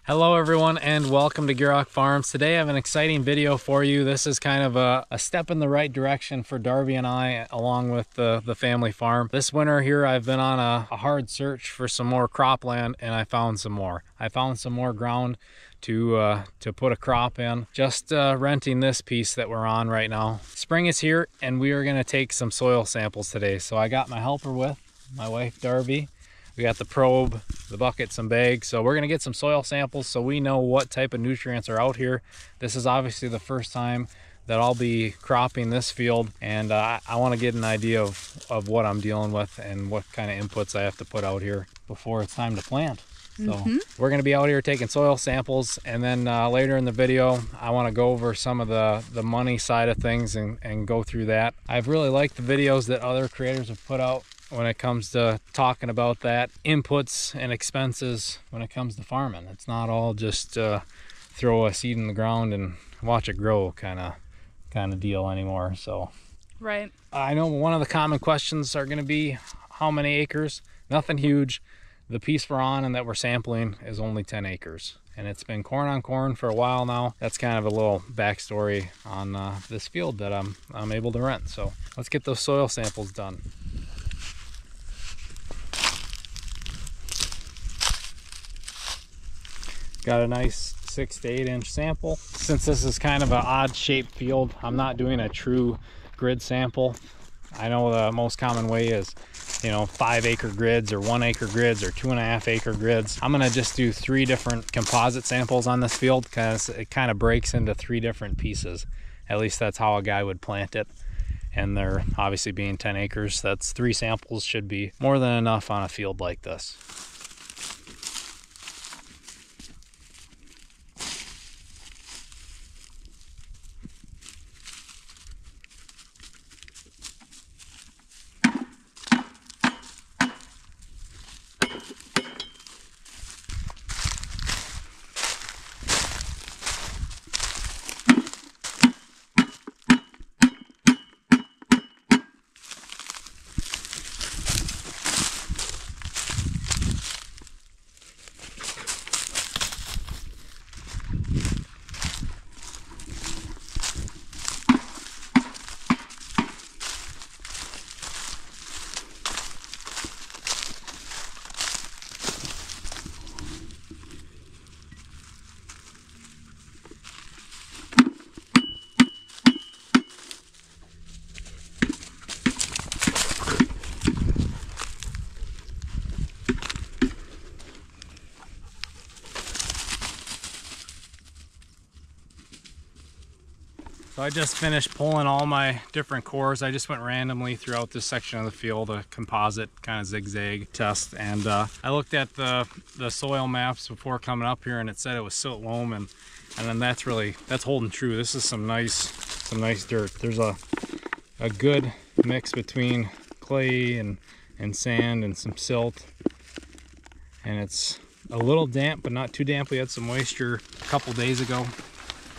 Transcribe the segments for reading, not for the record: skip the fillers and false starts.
Hello everyone and welcome to Gierok Farms. Today I have an exciting video for you. This is kind of a step in the right direction for Darby and I along with the family farm. This winter here I've been on a hard search for some more cropland and I found some more. I found some more ground to put a crop in. Just renting this piece that we're on right now. Spring is here and we are going to take some soil samples today. So I got my helper with, my wife Darby. We got the probe, the bucket, some bags. So we're gonna get some soil samples so we know what type of nutrients are out here. This is obviously the first time that I'll be cropping this field, and I wanna get an idea of what I'm dealing with and what kind of inputs I have to put out here before it's time to plant. So we're gonna be out here taking soil samples, and then later in the video, I wanna go over some of the money side of things and go through that. I've really liked the videos that other creators have put out when it comes to talking about that, inputs and expenses when it comes to farming. It's not all just throw a seed in the ground and watch it grow kind of deal anymore. So right, I know one of the common questions are going to be how many acres. Nothing huge. The piece we're on and that we're sampling is only 10 acres, and it's been corn on corn for a while now. That's kind of a little backstory on this field that I'm able to rent. So let's get those soil samples done. Got a nice 6 to 8 inch sample. Since this is kind of an odd shaped field, I'm not doing a true grid sample. I know the most common way is, 5 acre grids or 1 acre grids or 2.5 acre grids. I'm gonna just do 3 different composite samples on this field because it kind of breaks into 3 different pieces. At least that's how a guy would plant it. And they're obviously being 10 acres. That's 3 samples should be more than enough on a field like this. So I just finished pulling all my different cores. I just went randomly throughout this section of the field, a composite kind of zigzag test. And I looked at the soil maps before coming up here and it said it was silt loam, and then that's holding true. This is some nice dirt. There's a good mix between clay and sand and some silt. And it's a little damp, but not too damp. We had some moisture a couple days ago.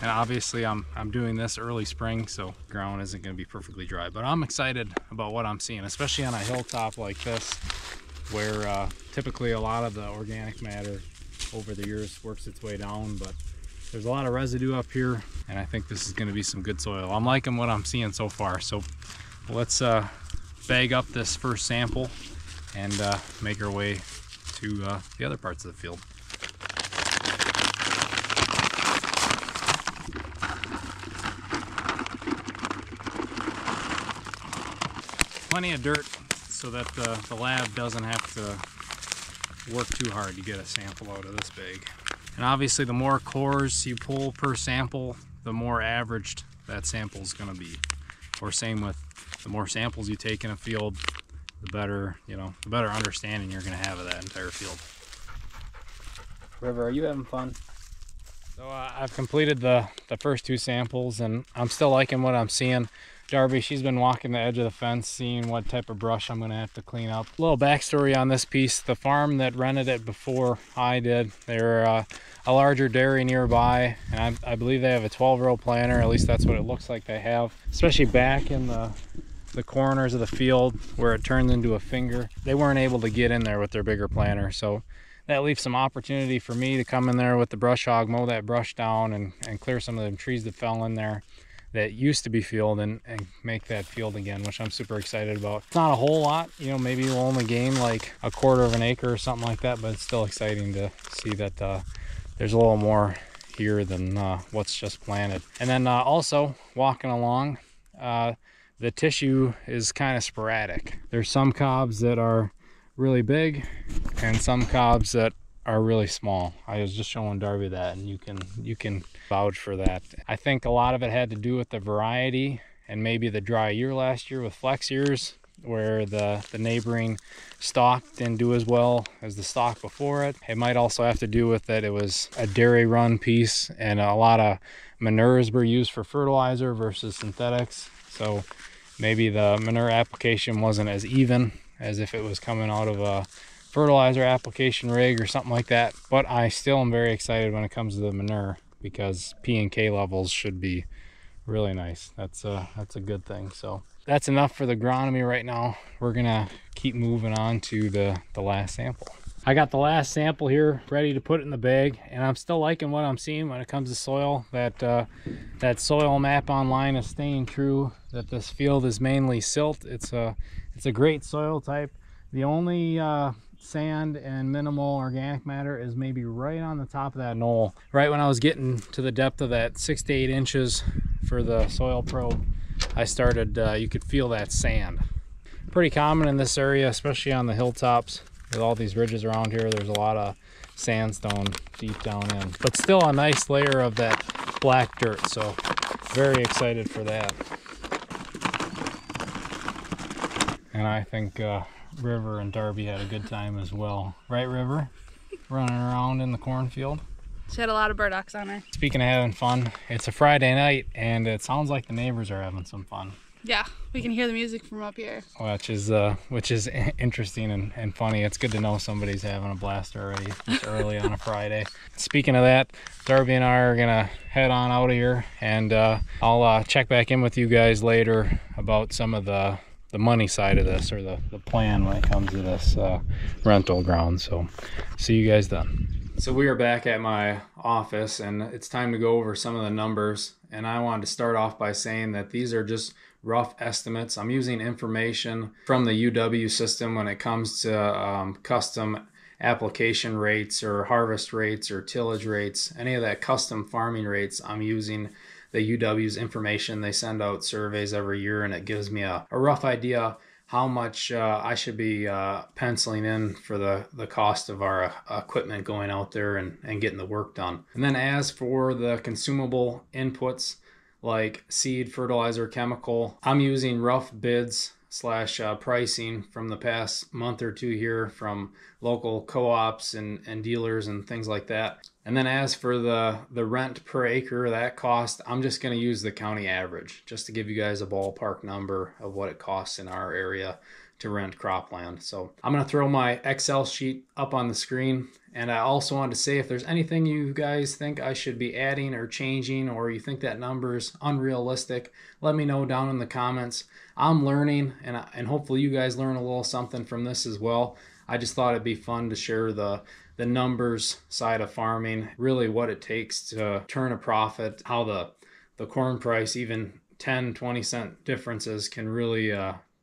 And obviously I'm doing this early spring, so ground isn't going to be perfectly dry. But I'm excited about what I'm seeing, especially on a hilltop like this, where typically a lot of the organic matter over the years works its way down. But there's a lot of residue up here, and I think this is going to be some good soil. I'm liking what I'm seeing so far. So let's bag up this first sample and make our way to the other parts of the field. Plenty of dirt so that the lab doesn't have to work too hard to get a sample out of this bag. And obviously the more cores you pull per sample, the more averaged that sample is going to be. Or same with the more samples you take in a field, the better understanding you're going to have of that entire field. River, are you having fun? So I've completed the first 2 samples and I'm still liking what I'm seeing. Darby, she's been walking the edge of the fence, seeing what type of brush I'm going to have to clean up. A little backstory on this piece. The farm that rented it before I did, they're a larger dairy nearby, and I believe they have a 12-row planter. At least that's what it looks like they have. Especially back in the corners of the field where it turns into a finger. They weren't able to get in there with their bigger planter, so that leaves some opportunity for me to come in there with the brush hog, mow that brush down, and clear some of the trees that fell in there that used to be field, and make that field again, which I'm super excited about. It's not a whole lot, you know, maybe we'll only gain like a quarter of an acre or something like that, but it's still exciting to see that there's a little more here than what's just planted. And then also walking along, the tissue is kind of sporadic. There's some cobs that are really big and some cobs that are really small. I was just showing Darby that, and you can vouch for that. I think a lot of it had to do with the variety and maybe the dry year last year with flex ears, where the neighboring stalk didn't do as well as the stalk before it. It might also have to do with that it was a dairy run piece and a lot of manures were used for fertilizer versus synthetics. So maybe the manure application wasn't as even as if it was coming out of a fertilizer application rig or something like that. But I still am very excited when it comes to the manure, because P and K levels should be really nice. That's a good thing. So that's enough for the agronomy right now. We're gonna keep moving on to the last sample. I got the last sample here ready to put in the bag, and I'm still liking what I'm seeing when it comes to soil. That soil map online is staying true, that this field is mainly silt. It's a great soil type. The only sand and minimal organic matter is maybe right on the top of that knoll. Right when I was getting to the depth of that 6 to 8 inches for the soil probe, I started, you could feel that sand. Pretty common in this area, especially on the hilltops. With all these ridges around here, there's a lot of sandstone deep down in. But still a nice layer of that black dirt, so very excited for that. And I think River and Darby had a good time as well. Right, River? Running around in the cornfield. She had a lot of burdocks on her. Speaking of having fun, it's a Friday night, and it sounds like the neighbors are having some fun. Yeah, we can hear the music from up here. Which is interesting and funny. It's good to know somebody's having a blast already. It's early on a Friday. Speaking of that, Darby and I are gonna head on out of here, and I'll check back in with you guys later about some of the money side of this, or the plan when it comes to this rental ground. So see you guys then. So we are back at my office, and it's time to go over some of the numbers. And I wanted to start off by saying that these are just rough estimates. I'm using information from the UW system when it comes to custom application rates or harvest rates or tillage rates, any of that custom farming rates. I'm using the UW's information. They send out surveys every year, and it gives me a rough idea how much I should be penciling in for the cost of our equipment going out there and getting the work done. And then as for the consumable inputs like seed, fertilizer, chemical, I'm using rough bids / pricing from the past month or two here from local co-ops and dealers and things like that. And then as for the rent per acre, that cost, I'm just going to use the county average just to give you guys a ballpark number of what it costs in our area to rent cropland. So I'm going to throw my Excel sheet up on the screen. And I also wanted to say, if there's anything you guys think I should be adding or changing, or you think that number is unrealistic, let me know down in the comments. I'm learning, and hopefully you guys learn a little something from this as well. I just thought it'd be fun to share the numbers side of farming, really what it takes to turn a profit, how the corn price, even 10-20 cent differences can really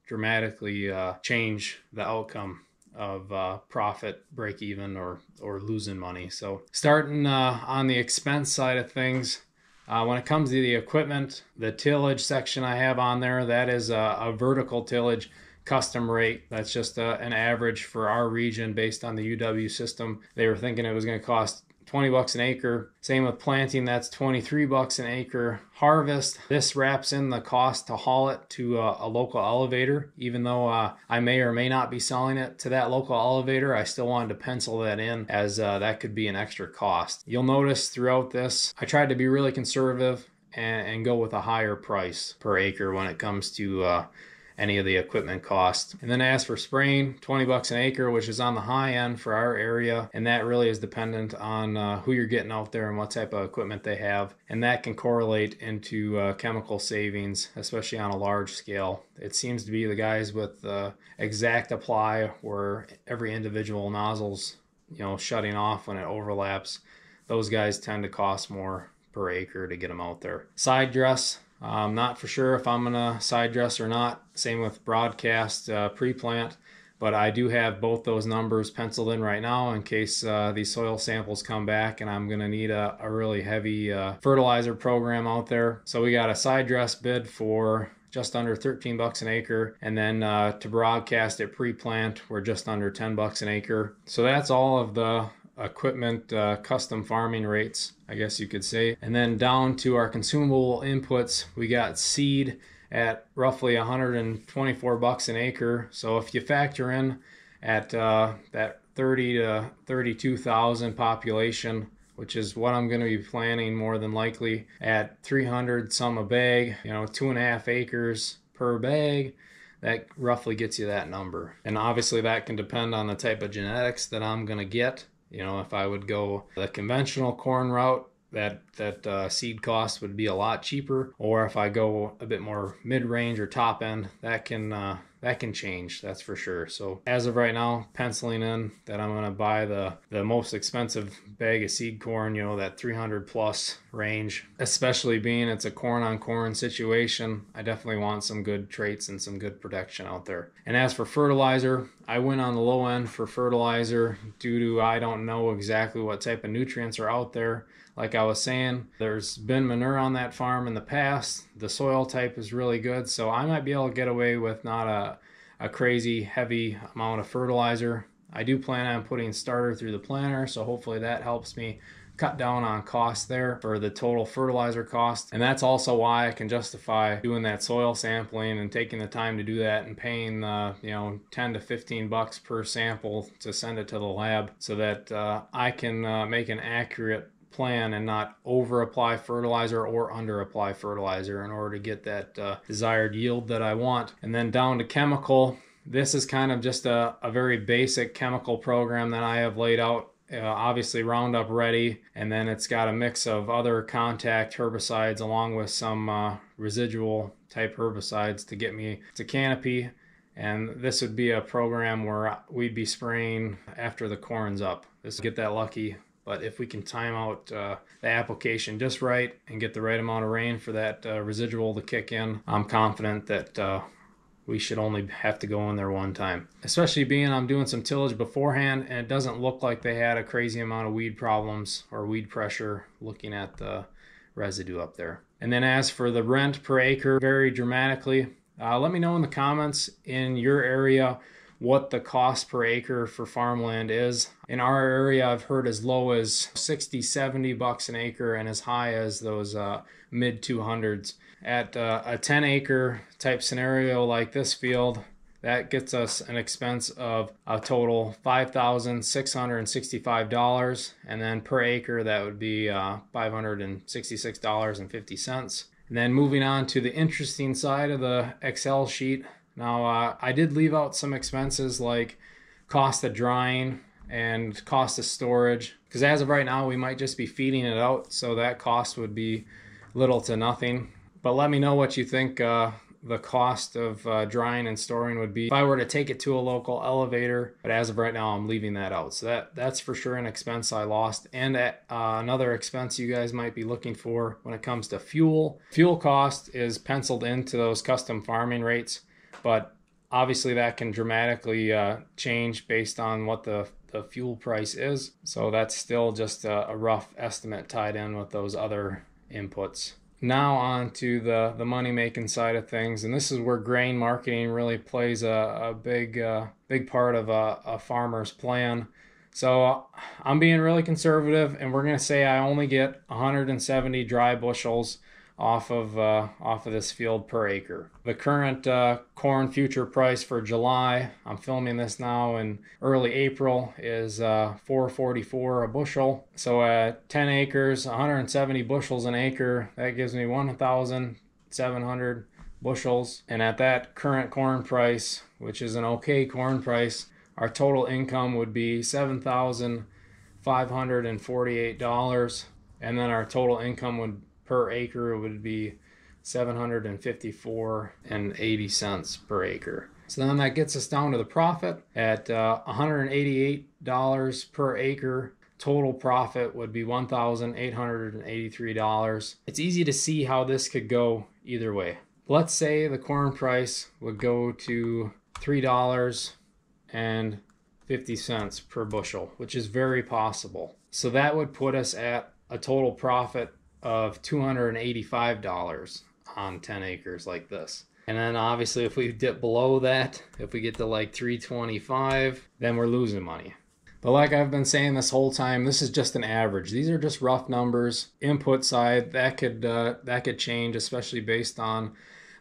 dramatically change the outcome of profit, break even, or losing money. So starting on the expense side of things, when it comes to the equipment, the tillage section I have on there, that is a vertical tillage custom rate. That's just an average for our region based on the UW system. They were thinking it was going to cost $20 an acre. Same with planting, that's $23 an acre. Harvest, this wraps in the cost to haul it to a local elevator. Even though I may or may not be selling it to that local elevator, I still wanted to pencil that in, as that could be an extra cost. You'll notice throughout this, I tried to be really conservative and go with a higher price per acre when it comes to any of the equipment cost. And then as for spraying, $20 an acre, which is on the high end for our area, and that really is dependent on who you're getting out there and what type of equipment they have, and that can correlate into chemical savings, especially on a large scale. It seems to be the guys with exact apply, where every individual nozzle's shutting off when it overlaps, those guys tend to cost more per acre to get them out there. Side dress, I'm not for sure if I'm gonna side dress or not. Same with broadcast pre-plant, but I do have both those numbers penciled in right now in case these soil samples come back and I'm gonna need a really heavy fertilizer program out there. So we got a side dress bid for just under 13 bucks an acre, and then to broadcast it pre-plant, we're just under 10 bucks an acre. So that's all of the equipment custom farming rates, I guess you could say. And then down to our consumable inputs, we got seed at roughly 124 bucks an acre. So if you factor in at that 30 to 32,000 population, which is what I'm going to be planning more than likely, at 300 some a bag, 2.5 acres per bag, that roughly gets you that number. And obviously that can depend on the type of genetics that I'm going to get. If I would go the conventional corn route, that seed cost would be a lot cheaper, or if I go a bit more mid-range or top end, that can change, that's for sure. So as of right now, penciling in that I'm going to buy the most expensive bag of seed corn, that 300 plus range, especially being it's a corn on corn situation. I definitely want some good traits and some good protection out there. And as for fertilizer, I went on the low end for fertilizer due to I don't know exactly what type of nutrients are out there. Like I was saying, there's been manure on that farm in the past. The soil type is really good, so I might be able to get away with not a crazy heavy amount of fertilizer. I do plan on putting starter through the planter, so hopefully that helps me cut down on costs there for the total fertilizer cost. And that's also why I can justify doing that soil sampling and taking the time to do that and paying 10 to 15 bucks per sample to send it to the lab, so that I can make an accurate plan and not over apply fertilizer or under apply fertilizer in order to get that desired yield that I want. And then down to chemical, this is kind of just a very basic chemical program that I have laid out. Obviously Roundup Ready, and then it's got a mix of other contact herbicides along with some residual type herbicides to get me to canopy. And this would be a program where we'd be spraying after the corn's up. This get that lucky. But if we can time out the application just right and get the right amount of rain for that residual to kick in, I'm confident that we should only have to go in there one time. Especially being I'm doing some tillage beforehand and it doesn't look like they had a crazy amount of weed problems or weed pressure looking at the residue up there. And then as for the rent per acre, very dramatically, let me know in the comments in your area what the cost per acre for farmland is. In our area, I've heard as low as 60, 70 bucks an acre and as high as those mid 200s. At a 10 acre type scenario like this field, that gets us an expense of a total $5,665, and then per acre that would be $566.50. And then moving on to the interesting side of the Excel sheet. Now, I did leave out some expenses like cost of drying and cost of storage, because as of right now, we might just be feeding it out, so that cost would be little to nothing. But let me know what you think the cost of drying and storing would be if I were to take it to a local elevator. But as of right now, I'm leaving that out. So that's for sure an expense I lost. And another expense you guys might be looking for when it comes to fuel. Fuel cost is penciled into those custom farming rates, but obviously that can dramatically change based on what the fuel price is. So that's still just a rough estimate tied in with those other inputs. Now on to the money-making side of things, and this is where grain marketing really plays a big part of a farmer's plan. So I'm being really conservative, and we're going to say I only get 170 dry bushels off of this field per acre. The current corn future price for July, I'm filming this now in early April, is $4.44 a bushel. So at 10 acres, 170 bushels an acre, that gives me 1,700 bushels. And at that current corn price, which is an okay corn price, our total income would be $7,548, and then our total income per acre would be $754.80 per acre. So then that gets us down to the profit at $188 per acre. Total profit would be $1,883. It's easy to see how this could go either way. Let's say the corn price would go to $3.50 per bushel, which is very possible. So that would put us at a total profit of $285 on 10 acres like this. And then obviously if we dip below that, if we get to like 325, then we're losing money. But like I've been saying this whole time, this is just an average. These are just rough numbers. Input side, that could change, especially based on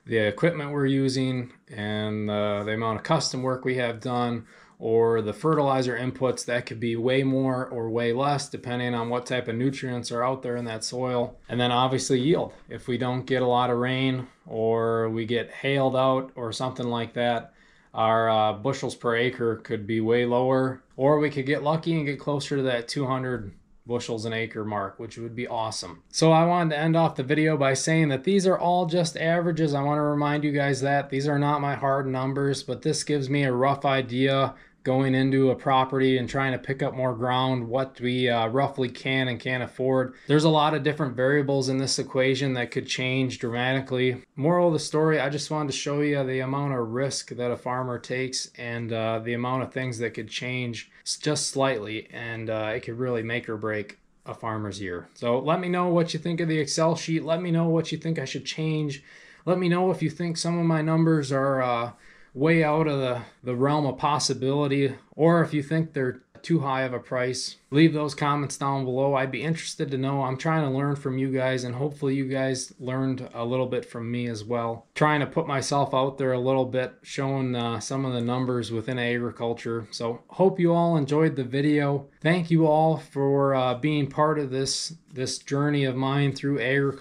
the equipment we're using and the amount of custom work we have done, or the fertilizer inputs. That could be way more or way less depending on what type of nutrients are out there in that soil. And then obviously yield. If we don't get a lot of rain or we get hailed out or something like that, our bushels per acre could be way lower, or we could get lucky and get closer to that 200 bushels an acre mark, which would be awesome. So I wanted to end off the video by saying that these are all just averages. I want to remind you guys that these are not my hard numbers, but this gives me a rough idea going into a property and trying to pick up more ground, what we roughly can and can't afford. There's a lot of different variables in this equation that could change dramatically. Moral of the story, I just wanted to show you the amount of risk that a farmer takes and the amount of things that could change just slightly, and it could really make or break a farmer's year. So let me know what you think of the Excel sheet. Let me know what you think I should change. Let me know if you think some of my numbers are way out of the realm of possibility, or if you think they're too high of a price. Leave those comments down below. I'd be interested to know. I'm trying to learn from you guys, and hopefully you guys learned a little bit from me as well. Trying to put myself out there a little bit, showing some of the numbers within agriculture. So hope you all enjoyed the video. Thank you all for being part of this journey of mine through agriculture.